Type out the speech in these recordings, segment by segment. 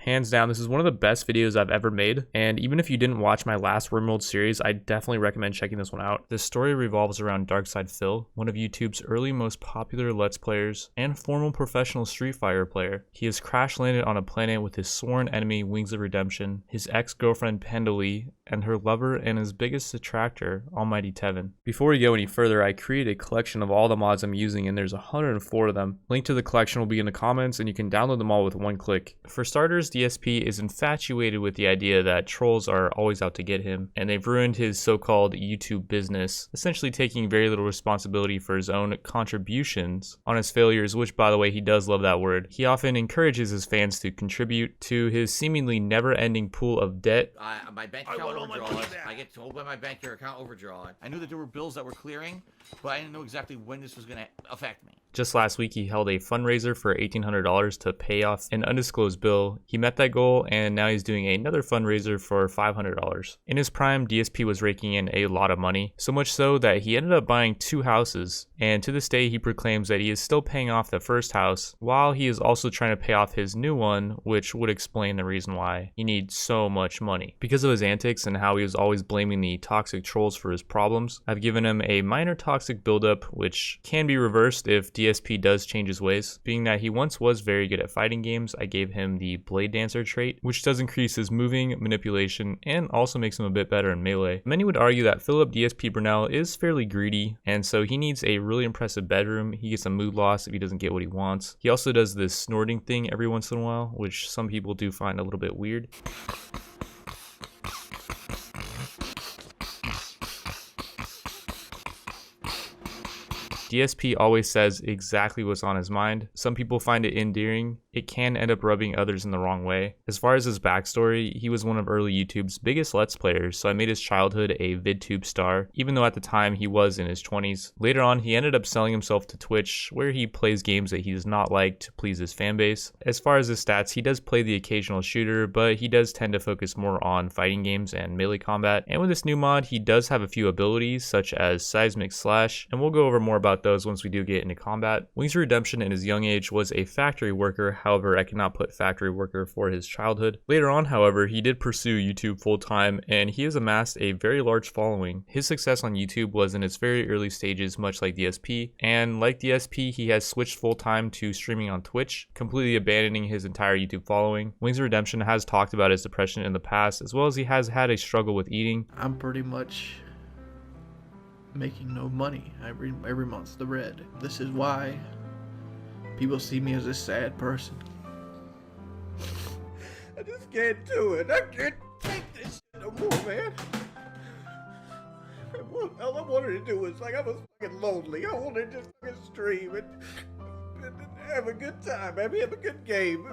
Hands down, this is one of the best videos I've ever made, and even if you didn't watch my last RimWorld series, I definitely recommend checking this one out. This story revolves around DarksydePhil, one of YouTube's early most popular Let's Players and former professional Street Fighter player. He has crash landed on a planet with his sworn enemy WingsOfRedemption, his ex-girlfriend Lee, and her lover and his biggest detractor, Almighty Tevin. Before we go any further, I created a collection of all the mods I'm using, and there's 104 of them. Link to the collection will be in the comments, and you can download them all with one click. For starters, DSP is infatuated with the idea that trolls are always out to get him, and they've ruined his so-called YouTube business, essentially taking very little responsibility for his own contributions on his failures, which, by the way, he does love that word. He often encourages his fans to contribute to his seemingly never-ending pool of debt. My bank account overdrawn. I get told by my bank your account overdrawn. I knew that there were bills that were clearing, but I didn't know exactly when this was going to affect me. Just last week, he held a fundraiser for $1,800 to pay off an undisclosed bill. He met that goal, and now he's doing another fundraiser for $500. In his prime, DSP was raking in a lot of money, so much so that he ended up buying 2 houses, and to this day, he proclaims that he is still paying off the first house, while he is also trying to pay off his new one, which would explain the reason why he needs so much money. Because of his antics and how he was always blaming the toxic trolls for his problems, I've given him a minor toxic buildup, which can be reversed if DSP does change his ways. Being that he once was very good at fighting games, I gave him the Blade Dancer trait, which does increase his moving, manipulation, and also makes him a bit better in melee. Many would argue that Philip DSP Brunel is fairly greedy, and so he needs a really impressive bedroom. He gets a mood loss if he doesn't get what he wants. He also does this snorting thing every once in a while, which some people do find a little bit weird. DSP always says exactly what's on his mind. Some people find it endearing. It can end up rubbing others in the wrong way. As far as his backstory, he was one of early YouTube's biggest Let's Players, so I made his childhood a VidTube star, even though at the time he was in his 20s. Later on, he ended up selling himself to Twitch, where he plays games that he does not like to please his fanbase. As far as his stats, he does play the occasional shooter, but he does tend to focus more on fighting games and melee combat. And with this new mod, he does have a few abilities, such as Seismic Slash, and we'll go over more about those once we do get into combat. WingsOfRedemption in his young age was a factory worker, however I cannot put factory worker for his childhood. Later on, however, he did pursue YouTube full-time, and he has amassed a very large following. His success on YouTube was in its very early stages, much like DSP, and like DSP, he has switched full-time to streaming on Twitch, completely abandoning his entire YouTube following. WingsOfRedemption has talked about his depression in the past, as well as he has had a struggle with eating. I'm pretty much making no money every month's the red. This is why people see me as a sad person. I just can't do it. I can't take this shit no more, man. All I wanted to do was, like, I was fucking lonely. I wanted to just fucking stream and have a good time, maybe have a good game.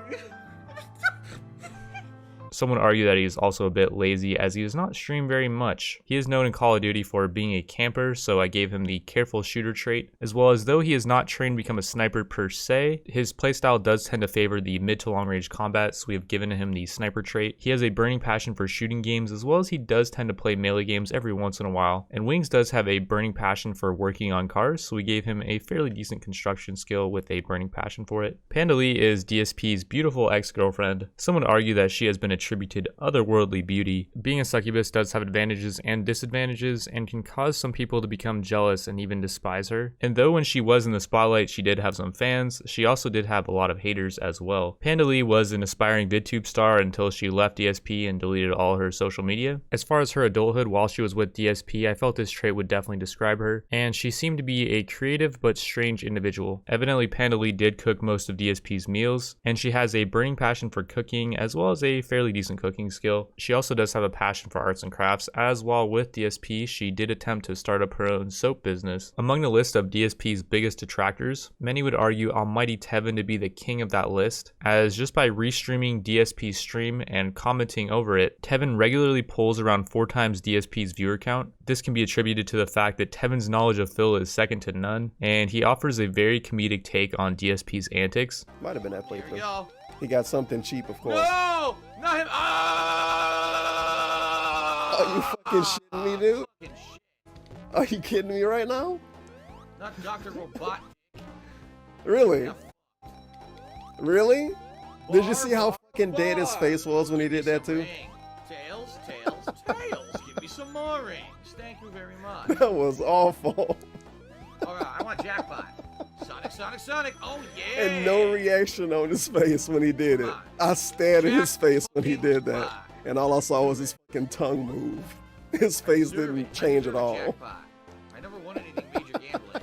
Some would argue that he is also a bit lazy, as he does not stream very much. He is known in Call of Duty for being a camper, so I gave him the careful shooter trait, as well as though he is not trained to become a sniper per se, his playstyle does tend to favor the mid to long range combat, so we have given him the sniper trait. He has a burning passion for shooting games, as well as he does tend to play melee games every once in a while. And Wings does have a burning passion for working on cars, so we gave him a fairly decent construction skill with a burning passion for it. Lee is DSP's beautiful ex-girlfriend. Some would argue that she has been attributed otherworldly beauty. Being a succubus does have advantages and disadvantages, and can cause some people to become jealous and even despise her. And though when she was in the spotlight she did have some fans, she also did have a lot of haters as well. Lee was an aspiring VidTube star until she left DSP and deleted all her social media. As far as her adulthood while she was with DSP, I felt this trait would definitely describe her, and she seemed to be a creative but strange individual. Evidently Lee did cook most of DSP's meals, and she has a burning passion for cooking as well as a fairly decent cooking skill. She also does have a passion for arts and crafts, as while with DSP she did attempt to start up her own soap business. Among the list of DSP's biggest detractors, many would argue Almighty Tevin to be the king of that list, as just by restreaming DSP's stream and commenting over it, Tevin regularly pulls around 4 times DSP's viewer count. This can be attributed to the fact that Tevin's knowledge of Phil is second to none, and he offers a very comedic take on DSP's antics. Might have been that playthrough. Go. He got something cheap, of course. No! Not him! Are you fucking shitting me, dude? Fucking shit. Are you kidding me right now? Not Dr. Robot. Really? Yeah, Really? Did you Bar, see how bar. fucking dead his face was when he did that too? Tails, tails, tails. Give me some more rings. Thank you very much. That was awful. Alright, I want jackpot. Sonic, Sonic, Sonic. Oh, yeah. And no reaction on his face when he did it. I stared at his face when he did that. And all I saw was his fucking tongue move. His face didn't change at all. Jackpot. I never won anything major gambling,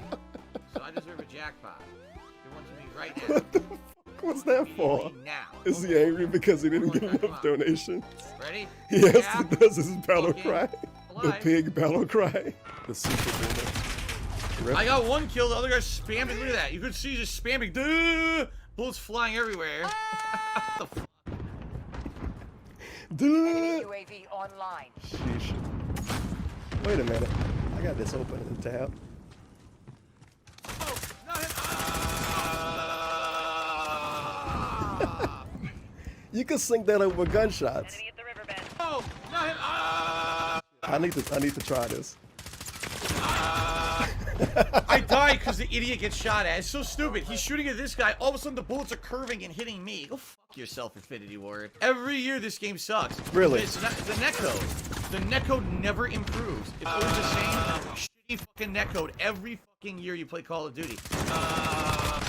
so I deserve a jackpot. Give one to me right now. What the fuck was that for? Now. Is he angry because he didn't get enough donations? Ready? Yes, Yeah. he does his battle cry. The Alive. pig battle cry. The super boomer. I got one kill, the other guy's spamming. Look at that. You could see just spamming. Duh! Bullets flying everywhere. What the fuck? UAV online. Sheesh. Wait a minute. I got this open in the tab. Oh, not him. You can sync that up with gunshots. Enemy at the riverbed. Oh, not him. I need to try this. I died because the idiot gets shot at. It's so stupid. He's shooting at this guy. All of a sudden, the bullets are curving and hitting me. Go fuck yourself, Infinity Ward. Every year, this game sucks. Really? It's not, the netcode. The netcode never improves. It's always the same shitty fucking netcode every fucking year you play Call of Duty.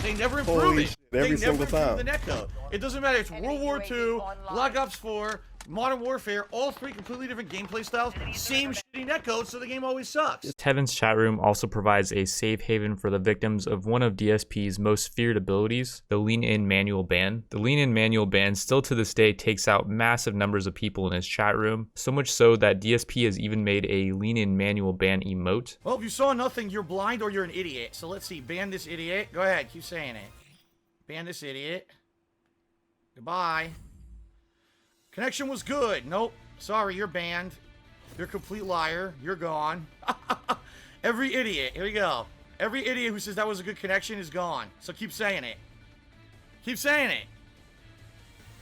They never improve Holy it. shit, every they never single improve time. the netcode. It doesn't matter. It's Enemy World War UAV II, online. Black Ops 4, Modern Warfare, all three completely different gameplay styles, same shitty netcode, so the game always sucks. Tevin's chat room also provides a safe haven for the victims of one of DSP's most feared abilities, the lean-in manual ban. The lean-in manual ban still to this day takes out massive numbers of people in his chat room, so much so that DSP has even made a lean-in manual ban emote. Well, if you saw nothing, you're blind or you're an idiot. So let's see. Ban this idiot. Go ahead. Keep saying it. Ban this idiot. Goodbye. Connection was good. Nope. Sorry, you're banned. You're a complete liar. You're gone. Every idiot. Here we go. Every idiot who says that was a good connection is gone. So keep saying it. Keep saying it.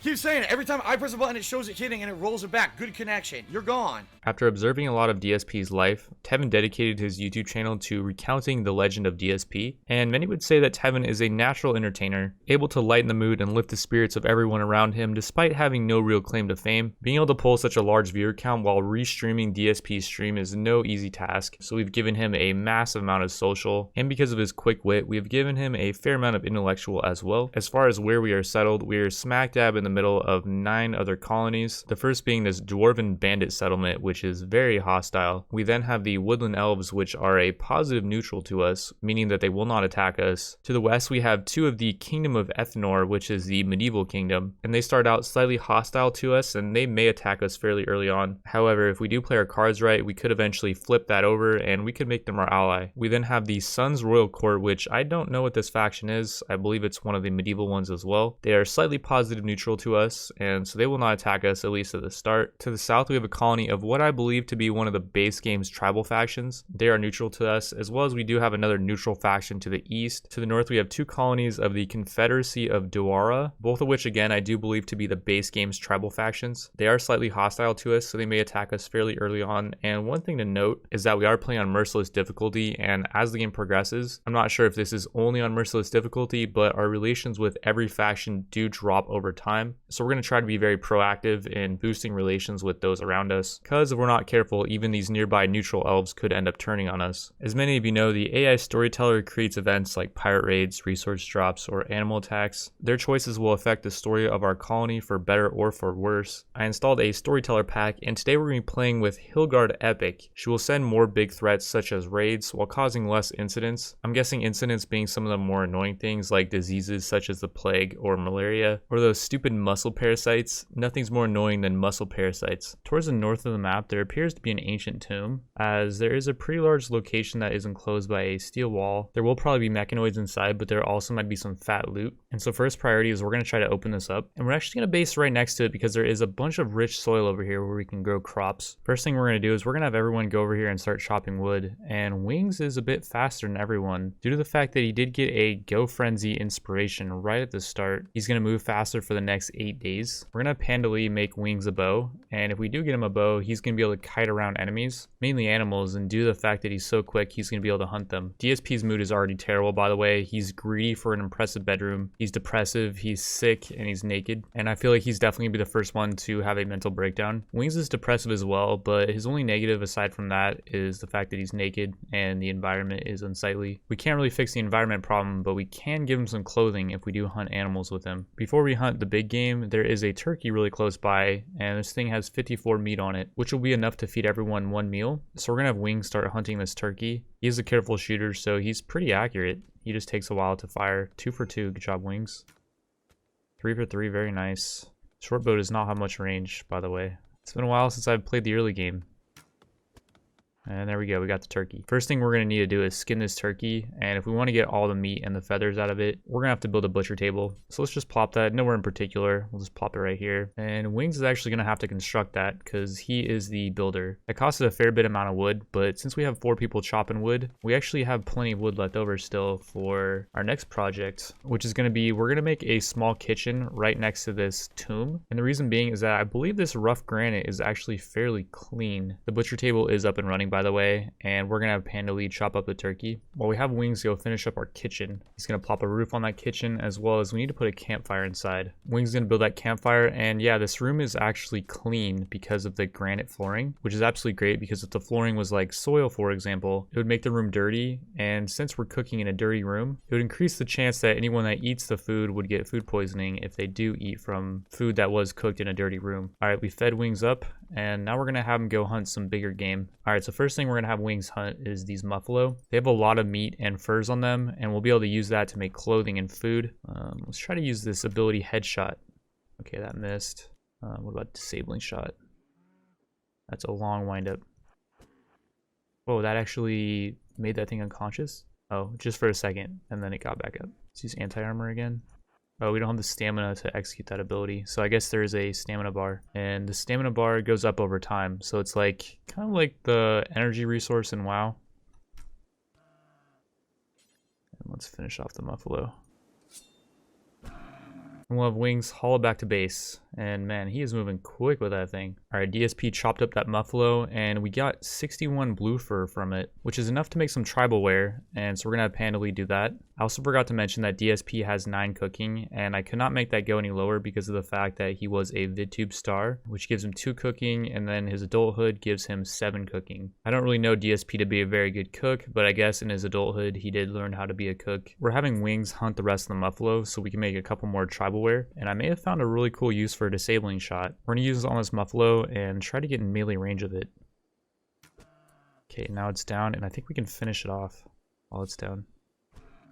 Keep saying it. Every time I press a button, it shows it hitting and it rolls it back. Good connection. You're gone. After observing a lot of DSP's life, Tevin dedicated his YouTube channel to recounting the legend of DSP, and many would say that Tevin is a natural entertainer, able to lighten the mood and lift the spirits of everyone around him despite having no real claim to fame. Being able to pull such a large viewer count while restreaming DSP's stream is no easy task, so we've given him a massive amount of social, and because of his quick wit, we've given him a fair amount of intellectual as well. As far as where we are settled, we are smack dab in the middle of 9 other colonies, the first being this dwarven bandit settlement, which is very hostile. We then have the woodland elves, which are a positive neutral to us, meaning that they will not attack us. To the west, we have 2 of the Kingdom of Ethnor, which is the medieval kingdom, and they start out slightly hostile to us, and they may attack us fairly early on. However, if we do play our cards right, we could eventually flip that over, and we could make them our ally. We then have the Sun's Royal Court, which I don't know what this faction is. I believe it's one of the medieval ones as well. They are slightly positive neutral to us, and so they will not attack us, at least at the start. To the south, we have a colony of what I believe to be one of the base game's tribal factions. They are neutral to us, as well as we do have another neutral faction to the east. To the north, we have 2 colonies of the Confederacy of Duara, both of which, again, I do believe to be the base game's tribal factions. They are slightly hostile to us, so they may attack us fairly early on, and one thing to note is that we are playing on Merciless difficulty, and as the game progresses, I'm not sure if this is only on Merciless difficulty, but our relations with every faction do drop over time, so we're going to try to be very proactive in boosting relations with those around us, because if we're not careful, even these nearby neutral elves could end up turning on us. As many of you know, the AI storyteller creates events like pirate raids, resource drops, or animal attacks. Their choices will affect the story of our colony for better or for worse. I installed a storyteller pack, and today we're going to be playing with Hilgard Epic. She will send more big threats such as raids while causing less incidents. I'm guessing incidents being some of the more annoying things like diseases such as the plague or malaria, or those stupid muscle parasites. Nothing's more annoying than muscle parasites. Towards the north of the map, there appears to be an ancient tomb, as there is a pretty large location that is enclosed by a steel wall. There will probably be mechanoids inside, but there also might be some fat loot. And so first priority is we're going to try to open this up, and we're actually going to base right next to it because there is a bunch of rich soil over here where we can grow crops. First thing we're going to do is we're going to have everyone go over here and start chopping wood, and Wings is a bit faster than everyone due to the fact that he did get a Go Frenzy inspiration right at the start. He's going to move faster for the next 8 days. We're going to have Pandali make Wings a bow, and if we do get him a bow, he's going to going to be able to kite around enemies, mainly animals, and due to the fact that he's so quick, he's going to be able to hunt them. DSP's mood is already terrible, by the way. He's greedy for an impressive bedroom. He's depressive, he's sick, and he's naked. And I feel like he's definitely going to be the first one to have a mental breakdown. Wings is depressive as well, but his only negative aside from that is the fact that he's naked and the environment is unsightly. We can't really fix the environment problem, but we can give him some clothing if we do hunt animals with him. Before we hunt the big game, there is a turkey really close by, and this thing has 54 meat on it, which will be enough to feed everyone one meal. So we're gonna have Wings start hunting this turkey. He is a careful shooter, so he's pretty accurate. He just takes a while to fire. 2 for 2, good job, Wings. 3 for 3, very nice. Short bow does not have much range, by the way. It's been a while since I've played the early game. And there we go, we got the turkey. First thing we're going to need to do is skin this turkey, and if we want to get all the meat and the feathers out of it, we're going to have to build a butcher table. So let's just plop that, nowhere in particular, we'll just plop it right here. And Wings is actually going to have to construct that, because he is the builder. It costed a fair bit amount of wood, but since we have 4 people chopping wood, we actually have plenty of wood left over still for our next project, which is going to be, we're going to make a small kitchen right next to this tomb. And the reason being is that I believe this rough granite is actually fairly clean. The butcher table is up and running, by the way, and we're gonna have Panda Lee chop up the turkey while we have Wings go finish up our kitchen. He's gonna plop a roof on that kitchen, as well as we need to put a campfire inside. Wings is gonna build that campfire, and yeah, this room is actually clean because of the granite flooring, which is absolutely great, because if the flooring was like soil, for example, it would make the room dirty, and since we're cooking in a dirty room, it would increase the chance that anyone that eats the food would get food poisoning if they do eat from food that was cooked in a dirty room. All right, we fed Wings up, and now we're gonna have him go hunt some bigger game. All right, so first thing we're gonna have Wings hunt is these muffalo. They have a lot of meat and furs on them, and we'll be able to use that to make clothing and food. Let's try to use this ability headshot. Okay, that missed. What about disabling shot? That's a long windup. Oh, that actually made that thing unconscious? Oh, just for a second, and then it got back up. Let's use anti-armor again. Oh, we don't have the stamina to execute that ability. So I guess there is a stamina bar. And the stamina bar goes up over time. So it's like, kind of like the energy resource in WoW. And let's finish off the muffalo. And we'll have Wings haul it back to base. And man, he is moving quick with that thing. Alright, DSP chopped up that muffalo, and we got 61 blue fur from it, which is enough to make some tribal wear, and so we're gonna have Panda Lee do that. I also forgot to mention that DSP has 9 cooking, and I could not make that go any lower because of the fact that he was a VidTube star, which gives him 2 cooking, and then his adulthood gives him 7 cooking. I don't really know DSP to be a very good cook, but I guess in his adulthood, he did learn how to be a cook. We're having Wings hunt the rest of the muffalo so we can make a couple more tribal wear, and I may have found a really cool use for a disabling shot. We're gonna use this on this muffalo and try to get in melee range of it. Okay, now it's down, and I think we can finish it off while it's down.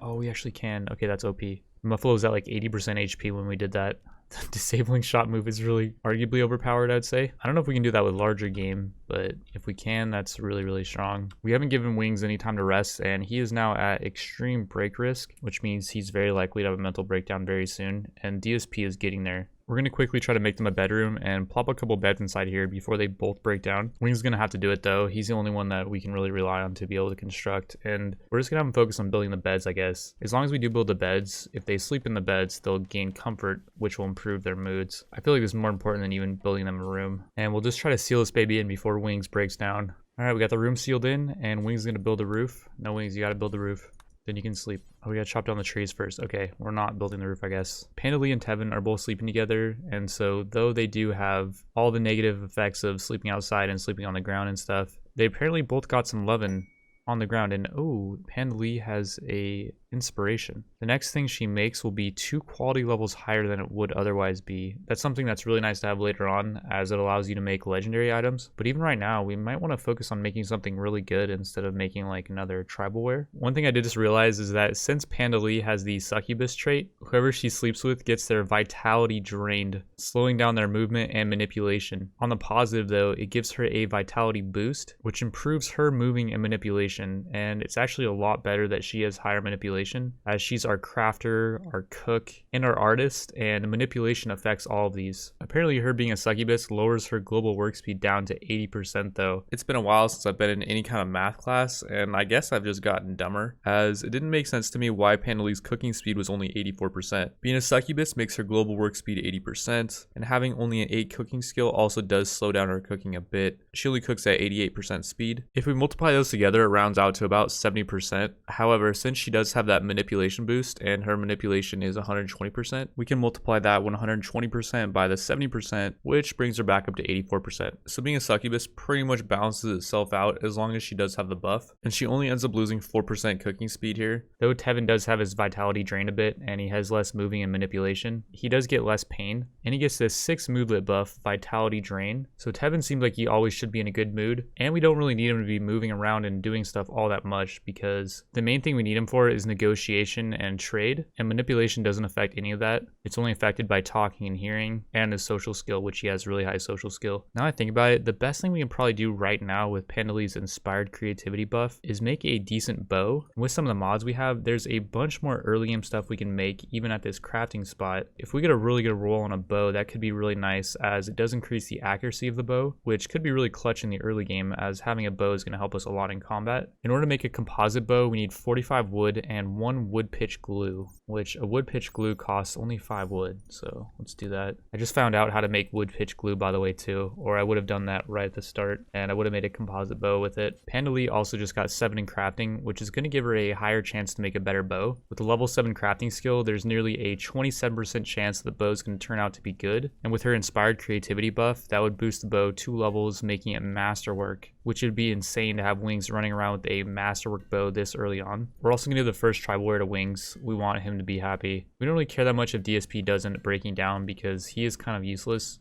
Oh, we actually can. Okay, that's OP. Muffalo was at like 80% HP when we did that. The disabling shot move is really arguably overpowered, I'd say. I don't know if we can do that with larger game, but if we can, that's really, really strong. We haven't given Wings any time to rest, and he is now at extreme break risk, which means he's very likely to have a mental breakdown very soon, and DSP is getting there. We're going to quickly try to make them a bedroom and plop a couple beds inside here before they both break down. Wings is going to have to do it though. He's the only one that we can really rely on to be able to construct. And we're just going to have him focus on building the beds, I guess. As long as we do build the beds, if they sleep in the beds, they'll gain comfort, which will improve their moods. I feel like this is more important than even building them a room. And we'll just try to seal this baby in before Wings breaks down. All right, we got the room sealed in, and Wings is going to build a roof. No, Wings, you got to build the roof. Then you can sleep. Oh, we gotta chop down the trees first. Okay, we're not building the roof, I guess. Panda Lee and Tevin are both sleeping together, and so though they do have all the negative effects of sleeping outside and sleeping on the ground and stuff, they apparently both got some lovin' on the ground. And oh, Panda Lee has a inspiration. The next thing she makes will be 2 quality levels higher than it would otherwise be. That's something that's really nice to have later on, as it allows you to make legendary items. But even right now, we might want to focus on making something really good instead of making like another tribal wear. One thing I did just realize is that since Panda Lee has the succubus trait, whoever she sleeps with gets their vitality drained, slowing down their movement and manipulation. On the positive though, it gives her a vitality boost, which improves her moving and manipulation manipulation, and it's actually a lot better that she has higher manipulation, as she's our crafter, our cook, and our artist, and manipulation affects all of these. Apparently her being a succubus lowers her global work speed down to 80% though. It's been a while since I've been in any kind of math class, and I guess I've just gotten dumber, as it didn't make sense to me why Pandalee's cooking speed was only 84%. Being a succubus makes her global work speed 80%, and having only an 8 cooking skill also does slow down her cooking a bit. She only cooks at 88% speed. If we multiply those together, it rounds out to about 70%. However, since she does have that manipulation boost and her manipulation is 120%, we can multiply that 120% by the 70%, which brings her back up to 84%. So being a succubus pretty much balances itself out as long as she does have the buff, and she only ends up losing 4% cooking speed here. Though Tevin does have his vitality drained a bit and he has less moving and manipulation, he does get less pain, and he gets this 6 moodlet buff, vitality drain. So Tevin seems like he always should be in a good mood, and we don't really need him to be moving around and doing stuff all that much, because the main thing we need him for is negotiation and trade, and manipulation doesn't affect any of that. It's only affected by talking and hearing and his social skill, which he has really high social skill. Now I think about it, the best thing we can probably do right now with Pandalee's inspired creativity buff is make a decent bow. With some of the mods we have, there's a bunch more early game stuff we can make even at this crafting spot. If we get a really good roll on a bow, that could be really nice, as it does increase the accuracy of the bow, which could be really clutch in the early game, as having a bow is going to help us a lot in combat. In order to make a composite bow, we need 45 wood and 1 wood pitch glue, which a wood pitch glue costs only 5 wood, so let's do that. I just found out how to make wood pitch glue, by the way, too, or I would have done that right at the start and I would have made a composite bow with it. Pandalee also just got 7 in crafting, which is going to give her a higher chance to make a better bow. With the level 7 crafting skill, there's nearly a 27% chance that the bow is going to turn out to be good, and with her inspired creativity buff, that would boost the bow 2 levels, making it masterwork, which would be insane to have Wings running around with a masterwork bow this early on. We're also going to do the first tribal warrior to Wings. We want him to be happy. We don't really care that much if DSP does end up breaking down, because he is kind of useless.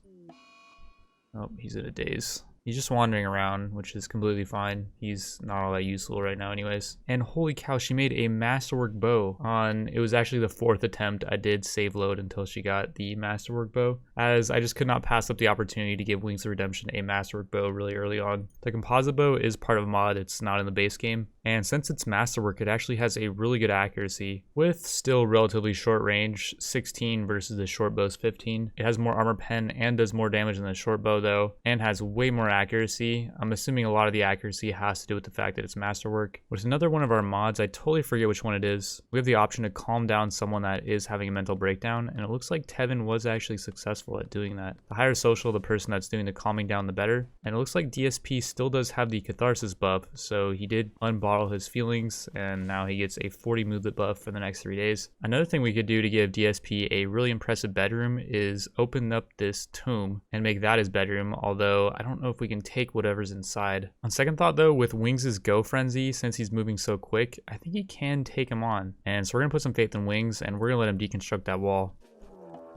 Oh, he's in a daze. He's just wandering around, which is completely fine. He's not all that useful right now anyways. And holy cow, she made a masterwork bow on, it was actually the 4th attempt. I did save load until she got the masterwork bow, as I just could not pass up the opportunity to give Wings of Redemption a masterwork bow really early on. The composite bow is part of a mod, it's not in the base game. And since it's masterwork, it actually has a really good accuracy with still relatively short range, 16 versus the short bow's 15. It has more armor pen and does more damage than the short bow though, and has way more accuracy. I'm assuming a lot of the accuracy has to do with the fact that it's masterwork. Which is another one of our mods, I totally forget which one it is. We have the option to calm down someone that is having a mental breakdown, and it looks like Tevin was actually successful at doing that. The higher social the person that's doing the calming down, the better. And it looks like DSP still does have the catharsis buff, so he did unbottle his feelings, and now he gets a 40 moodlet buff for the next 3 days. Another thing we could do to give DSP a really impressive bedroom is open up this tomb and make that his bedroom, although I don't know if we can take whatever's inside. On second thought though, with Wings' go frenzy, since he's moving so quick, I think he can take him on. And so we're gonna put some faith in Wings, and we're gonna let him deconstruct that wall.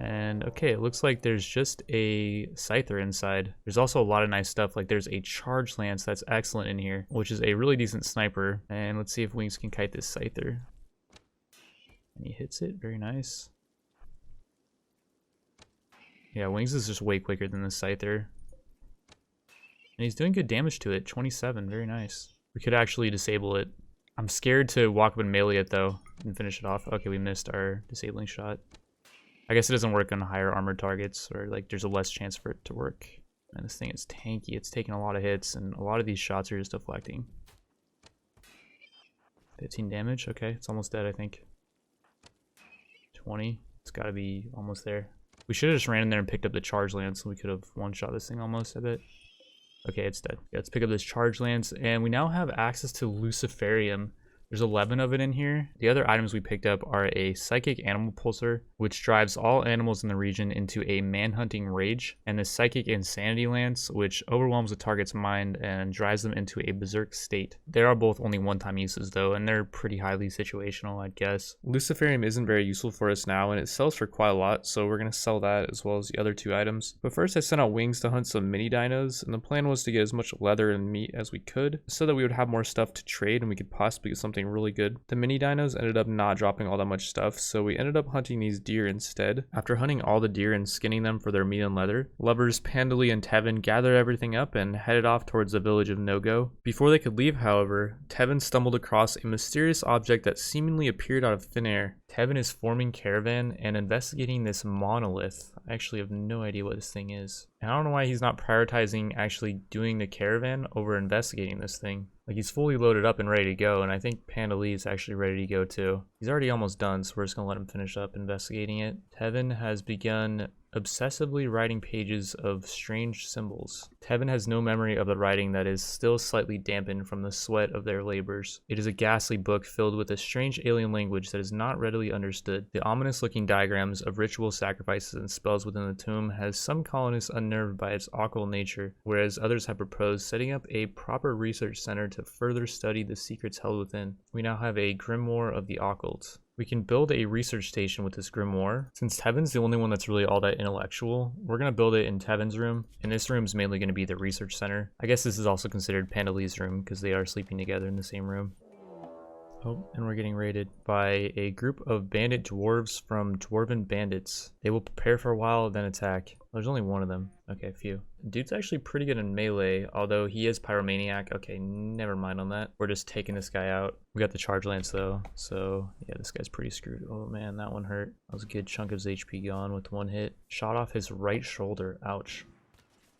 And okay, it looks like there's just a scyther inside. There's also a lot of nice stuff, like there's a charge lance that's excellent in here, which is a really decent sniper. And let's see if Wings can kite this scyther. And he hits it, very nice. Yeah, Wings is just way quicker than the scyther. And he's doing good damage to it, 27, very nice. We could actually disable it. I'm scared to walk up and melee it though, and finish it off. Okay, we missed our disabling shot. I guess it doesn't work on higher armored targets, or like there's a less chance for it to work. And this thing is tanky, it's taking a lot of hits, and a lot of these shots are just deflecting. 15 damage, okay, it's almost dead I think. 20, it's gotta be almost there. We should have just ran in there and picked up the charge lance, and we could have one-shot this thing almost, I bet. Okay, it's dead. Yeah, let's pick up this charge lance, and we now have access to Luciferium. There's 11 of it in here. The other items we picked up are a psychic animal pulsar, which drives all animals in the region into a manhunting rage, and the psychic insanity lance, which overwhelms the target's mind and drives them into a berserk state. They are both only one-time uses though, and they're pretty highly situational, I'd guess. Luciferium isn't very useful for us now, and it sells for quite a lot, so we're gonna sell that as well as the other 2 items. But first I sent out Wings to hunt some mini dinos, and the plan was to get as much leather and meat as we could, so that we would have more stuff to trade and we could possibly get something something really good. The mini dinos ended up not dropping all that much stuff, so we ended up hunting these deer instead. After hunting all the deer and skinning them for their meat and leather, lovers Pandali and Tevin gathered everything up and headed off towards the village of No-Go. Before they could leave, however, Tevin stumbled across a mysterious object that seemingly appeared out of thin air. Tevin is forming caravan and investigating this monolith. I actually have no idea what this thing is. And I don't know why he's not prioritizing actually doing the caravan over investigating this thing. Like, he's fully loaded up and ready to go, and I think Pandali is actually ready to go too. He's already almost done, so we're just gonna let him finish up investigating it. Tevin has begun obsessively writing pages of strange symbols. Tevin has no memory of the writing that is still slightly dampened from the sweat of their labors. It is a ghastly book filled with a strange alien language that is not readily understood. The ominous looking diagrams of ritual sacrifices and spells within the tomb has some colonists unnerved by its occult nature, whereas others have proposed setting up a proper research center to further study the secrets held within. We now have a grimoire of the occult. We can build a research station with this grimoire. Since Tevin's the only one that's really all that intellectual, we're going to build it in Tevin's room, and this room's mainly going to be the research center. I guess this is also considered Pandali's room because they are sleeping together in the same room. Oh, and we're getting raided by a group of bandit dwarves from Dwarven Bandits. They will prepare for a while, then attack. There's only one of them. Okay, phew. Dude's actually pretty good in melee, although he is pyromaniac. Okay, never mind on that. We're just taking this guy out. We got the charge lance though, so yeah, this guy's pretty screwed. Oh man, that one hurt. That was a good chunk of his HP gone with one hit. Shot off his right shoulder. Ouch.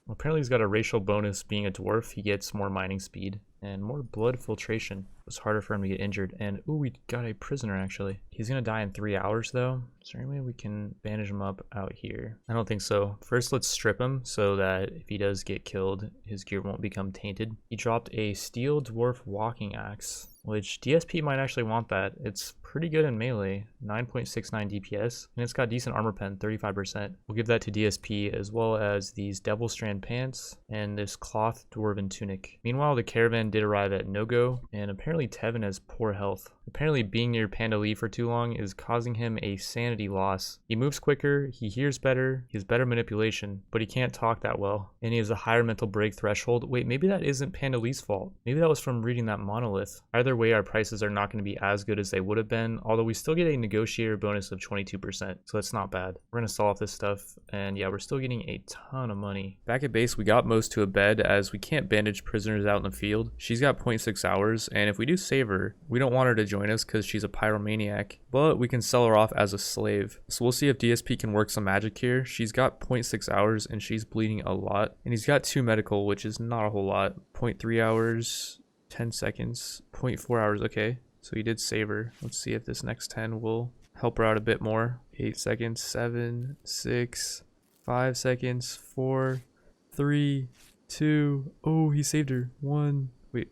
Well, apparently he's got a racial bonus. Being a dwarf, he gets more mining speed and more blood filtration. It's harder for him to get injured. And ooh, we got a prisoner actually. He's gonna die in 3 hours though. Is there any way we can bandage him up out here? I don't think so. First, let's strip him so that if he does get killed, his gear won't become tainted. He dropped a steel dwarf walking axe, which DSP might actually want that. It's pretty good in melee, 9.69 DPS, and it's got decent armor pen, 35%. We'll give that to DSP, as well as these devil strand pants and this cloth dwarven tunic. Meanwhile, the caravan did arrive at No-Go, and apparently Tevin has poor health. Apparently being near Pandali for too long is causing him a sanity loss. He moves quicker, he hears better, he has better manipulation, but he can't talk that well, and he has a higher mental break threshold. Wait, maybe that isn't Pandali's fault. Maybe that was from reading that monolith. Either way, our prices are not going to be as good as they would have been, although we still get a negotiator bonus of 22%, so that's not bad. We're going to sell off this stuff, and yeah, we're still getting a ton of money. Back at base, we got Most to a bed, as we can't bandage prisoners out in the field. She's got 0.6 hours, and if we do save her, we don't want her to join us because she's a pyromaniac, but we can sell her off as a slave. So we'll see if DSP can work some magic here. She's got 0.6 hours, and she's bleeding a lot, and he's got 2 medical, which is not a whole lot. 0.3 hours, 10 seconds, 0.4 hours, okay. So he did save her. Let's see if this next 10 will help her out a bit more. 8 seconds, 7, 6, 5 seconds, 4, 3, 2. Oh, he saved her. 1. Wait,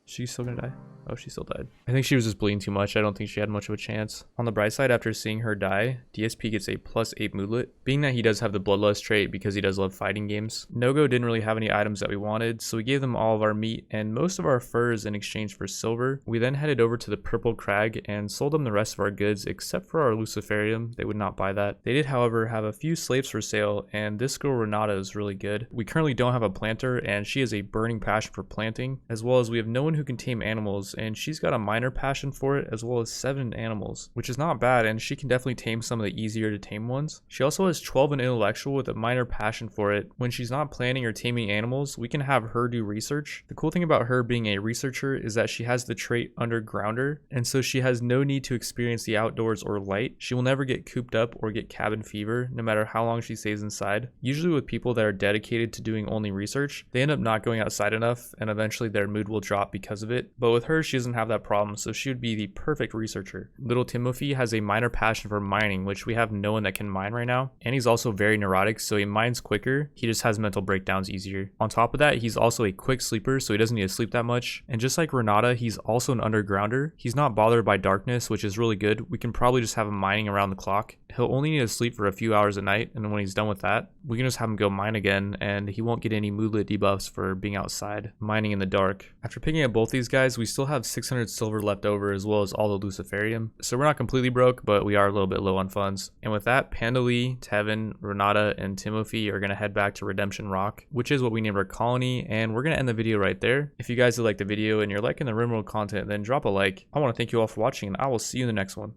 she's still gonna die? Oh, she still died. I think she was just bleeding too much. I don't think she had much of a chance. On the bright side, after seeing her die, DSP gets a +8 moodlet. Being that he does have the bloodlust trait because he does love fighting games, No-Go didn't really have any items that we wanted, so we gave them all of our meat and most of our furs in exchange for silver. We then headed over to the Purple Crag and sold them the rest of our goods except for our Luciferium. They would not buy that. They did, however, have a few slaves for sale, and this girl Renata is really good. We currently don't have a planter, and she has a burning passion for planting, as well as we have no one who can tame animals, and she's got a minor passion for it, as well as 7 animals, which is not bad, and she can definitely tame some of the easier to tame ones. She also has 12 in intellectual with a minor passion for it. When she's not planning or taming animals, we can have her do research. The cool thing about her being a researcher is that she has the trait Undergrounder, and so she has no need to experience the outdoors or light. She will never get cooped up or get cabin fever, no matter how long she stays inside. Usually with people that are dedicated to doing only research, they end up not going outside enough, and eventually their mood will drop because of it. But with her, she doesn't have that problem, so she would be the perfect researcher. Little Timothy has a minor passion for mining, which we have no one that can mine right now, and he's also very neurotic, so he mines quicker. He just has mental breakdowns easier. On top of that, he's also a quick sleeper, so he doesn't need to sleep that much, and just like Renata, he's also an undergrounder. He's not bothered by darkness, which is really good. We can probably just have him mining around the clock, he'll only need to sleep for a few hours a night, and when he's done with that, we can just have him go mine again, and he won't get any moodlet debuffs for being outside, mining in the dark. After picking up both these guys, we still have 600 silver left over, as well as all the Luciferium, so we're not completely broke, but we are a little bit low on funds. And with that, Panda Lee, Tevin, Renata, and Timothy are going to head back to Redemption Rock, which is what we named our colony, and we're going to end the video right there. If you guys did like the video and you're liking the RimWorld content, then drop a like. I want to thank you all for watching, and I will see you in the next one.